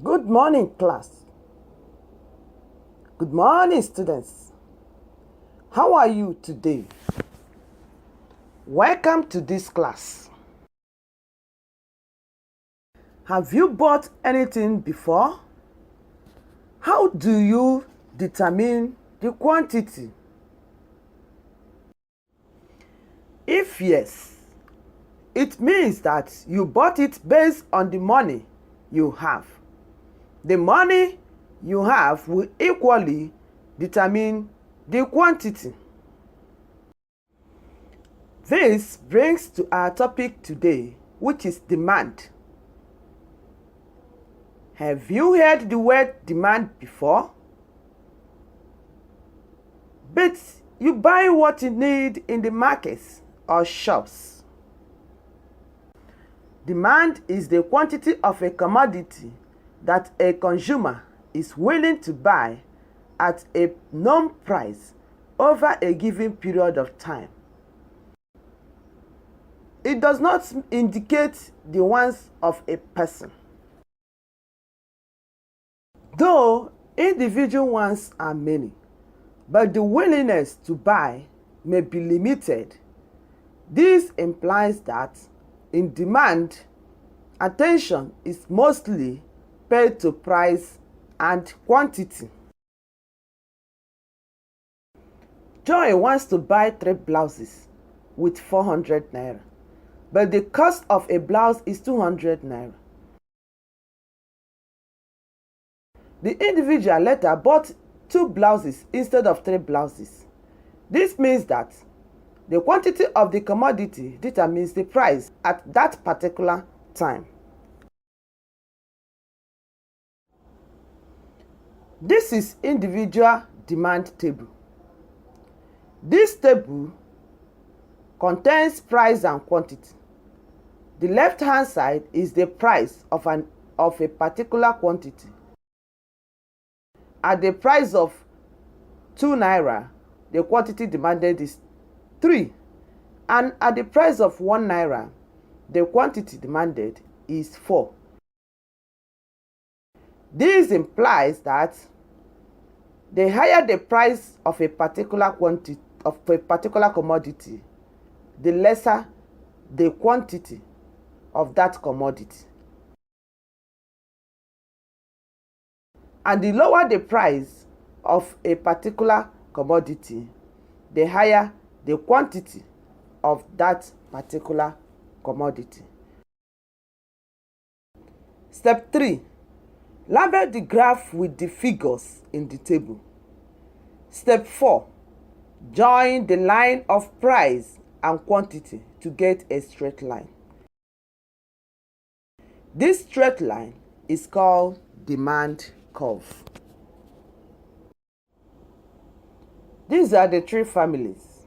Good morning, class. Good morning, students. How are you today? Welcome to this class. Have you bought anything before? How do you determine the quantity? If yes, it means that you bought it based on the money you have. The money you have will equally determine the quantity. This brings to our topic today, which is demand. Have you heard the word demand before? But you buy what you need in the markets or shops. Demand is the quantity of a commodity that a consumer is willing to buy at a known price over a given period of time. It does not indicate the wants of a person. Though individual wants are many, but the willingness to buy may be limited. This implies that in demand, attention is mostly paid to price and quantity. Joy wants to buy 3 blouses with 400 naira, but the cost of a blouse is 200 naira. The individual later bought 2 blouses instead of 3 blouses. This means that the quantity of the commodity determines the price at that particular time. This is individual demand table. This table contains price and quantity. The left-hand side is the price of a particular quantity. At the price of 2 naira, the quantity demanded is 3. And at the price of 1 naira, the quantity demanded is 4. This implies that the higher the price of a particular commodity, the lesser the quantity of that commodity. And the lower the price of a particular commodity, the higher the quantity of that particular commodity. Step 3. Label the graph with the figures in the table. Step 4. Join the line of price and quantity to get a straight line. This straight line is called demand curve. These are the 3 families: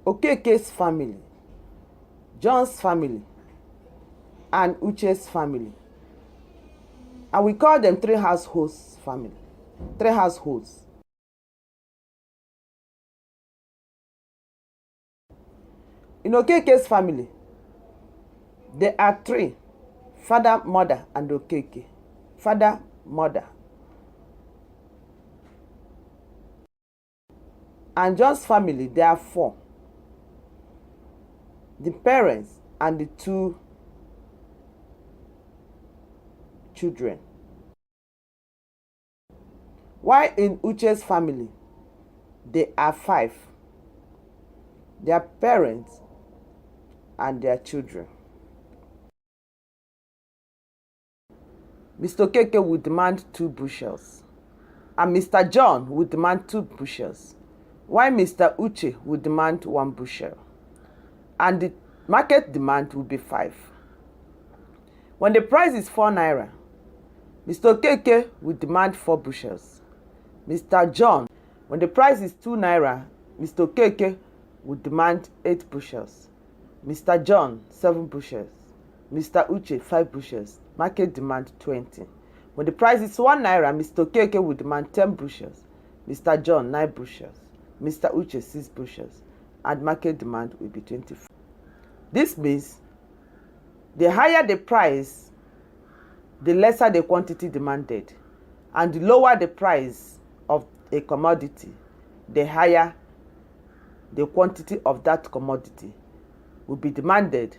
Okeke's family, John's family, and Uche's family. And we call them 3 households family. 3 households. In Okeke's family, there are 3: father, mother, and Okeke. Father, mother. And John's family, there are 4: the parents and the 2 children. While in Uche's family, there are 5: their parents and their children. Mr. Okeke will demand 2 bushels, and Mr. John will demand 2 bushels, while Mr. Uche will demand 1 bushel, and the market demand will be 5. When the price is 4 naira, Mr. Okeke will demand 4 bushels. Mr. John, when the price is 2 naira, Mr. Okeke will demand 8 bushels. Mr. John, 7 bushels. Mr. Uche, 5 bushels. Market demand 20. When the price is 1 naira, Mr. Okeke will demand 10 bushels. Mr. John, 9 bushels. Mr. Uche, 6 bushels. And market demand will be 25. This means the higher the price the lesser the quantity demanded. And the lower the price of a commodity, the higher the quantity of that commodity will be demanded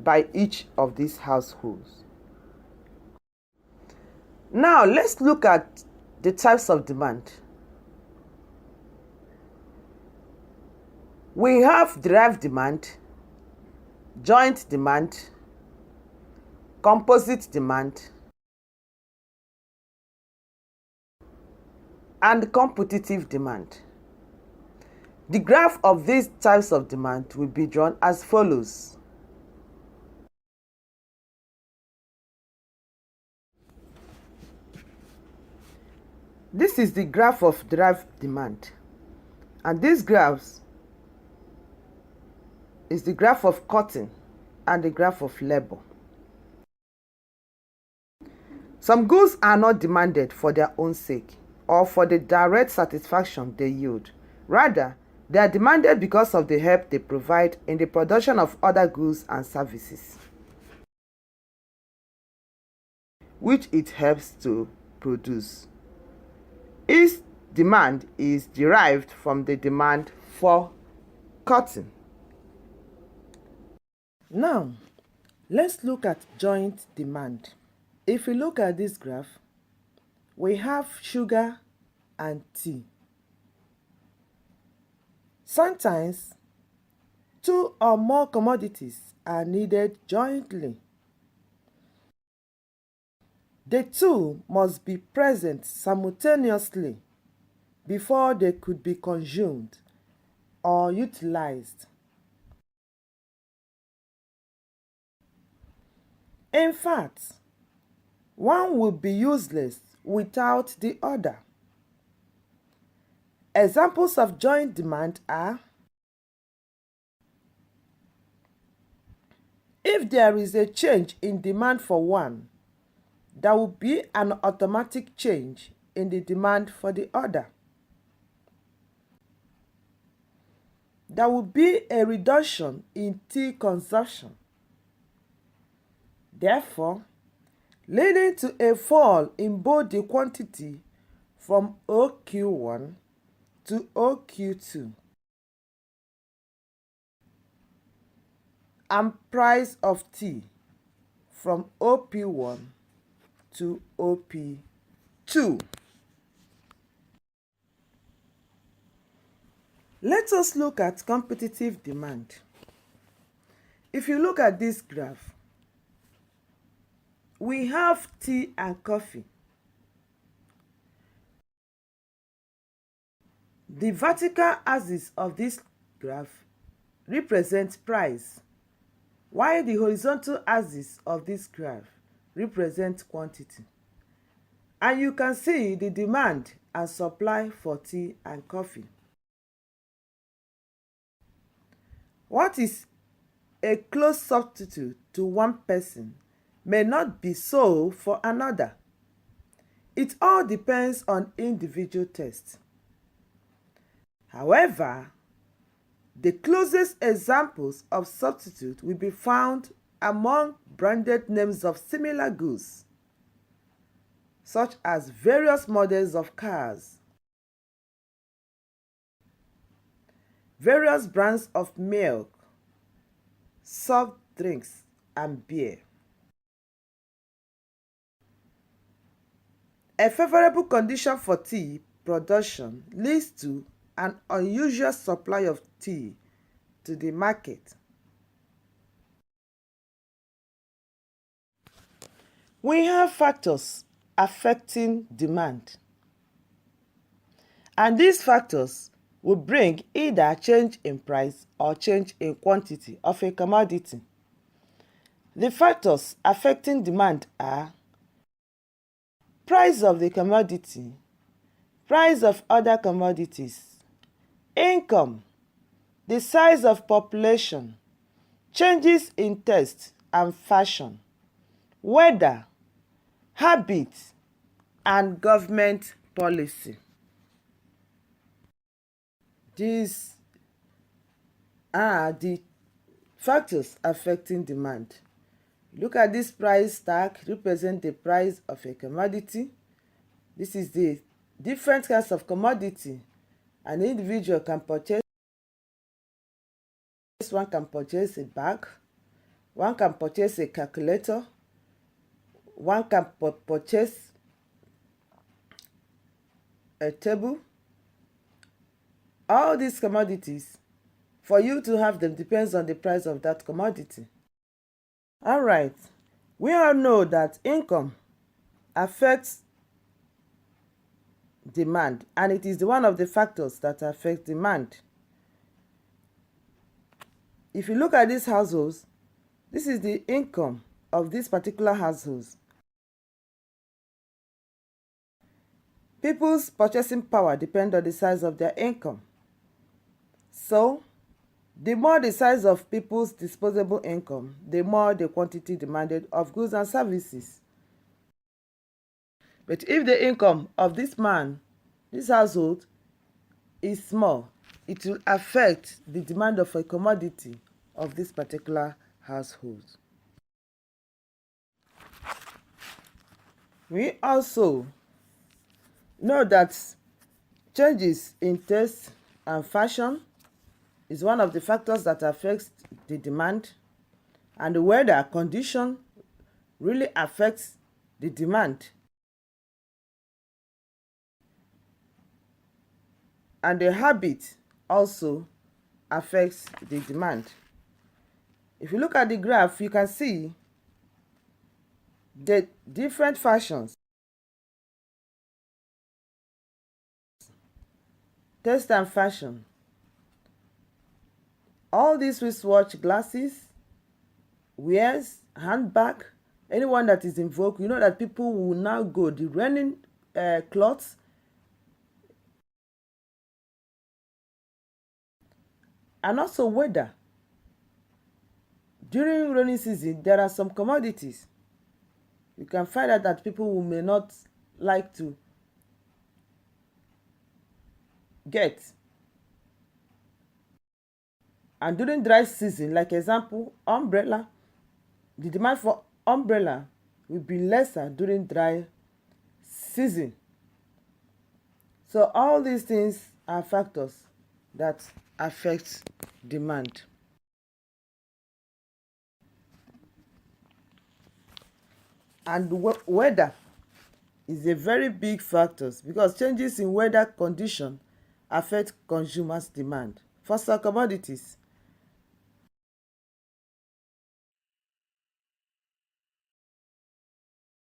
by each of these households. Now, let's look at the types of demand. We have derived demand, joint demand, composite demand, and competitive demand. The graph of these types of demand will be drawn as follows. This is the graph of derived demand, and this graph is the graph of cotton and the graph of labor. Some goods are not demanded for their own sake or for the direct satisfaction they yield. Rather, they are demanded because of the help they provide in the production of other goods and services, which it helps to produce. Each demand is derived from the demand for cotton. Now, let's look at joint demand. If we look at this graph, we have sugar and tea. Sometimes, two or more commodities are needed jointly. The two must be present simultaneously before they could be consumed or utilized. In fact, one would be useless without the other. Examples of joint demand are: if there is a change in demand for one, there will be an automatic change in the demand for the other. There will be a reduction in tea consumption, therefore leading to a fall in both the quantity from OQ1 to OQ2 and price of tea from OP1 to OP2. Let us look at competitive demand. If you look at this graph, we have tea and coffee. The vertical axis of this graph represents price, while the horizontal axis of this graph represents quantity. And you can see the demand and supply for tea and coffee. What is a close substitute to one person may not be so for another. It all depends on individual taste. However, the closest examples of substitute will be found among branded names of similar goods, such as various models of cars, various brands of milk, soft drinks, and beer. A favorable condition for tea production leads to an unusual supply of tea to the market. We have factors affecting demand, and these factors will bring either change in price or change in quantity of a commodity. The factors affecting demand are price of the commodity, price of other commodities, income, the size of population, changes in taste and fashion, weather, habits, and government policy. These are the factors affecting demand. Look at this price tag, represent the price of a commodity. This is the different kinds of commodity an individual can purchase. One can purchase a bag, one can purchase a calculator, one can purchase a table. All these commodities, for you to have them, depends on the price of that commodity. All right, we all know that income affects demand, and it is one of the factors that affect demand. If you look at these households, this is the income of these particular households. People's purchasing power depends on the size of their income. So, the more the size of people's disposable income, the more the quantity demanded of goods and services. But if the income of this household, is small, it will affect the demand of a commodity of this particular household. We also know that changes in taste and fashion is one of the factors that affects the demand, and the weather condition really affects the demand. And the habit also affects the demand. If you look at the graph, you can see the different fashions, taste and fashion. All these wristwatch, glasses, wears, handbag, anyone that is in vogue, you know that people will now go the raining clothes, and also weather. During rainy season, there are some commodities you can find out that people who may not like to get. And during dry season, like example, umbrella, the demand for umbrella will be lesser during dry season. So all these things are factors that affect demand. And weather is a very big factor, because changes in weather condition affect consumers' demand for some commodities.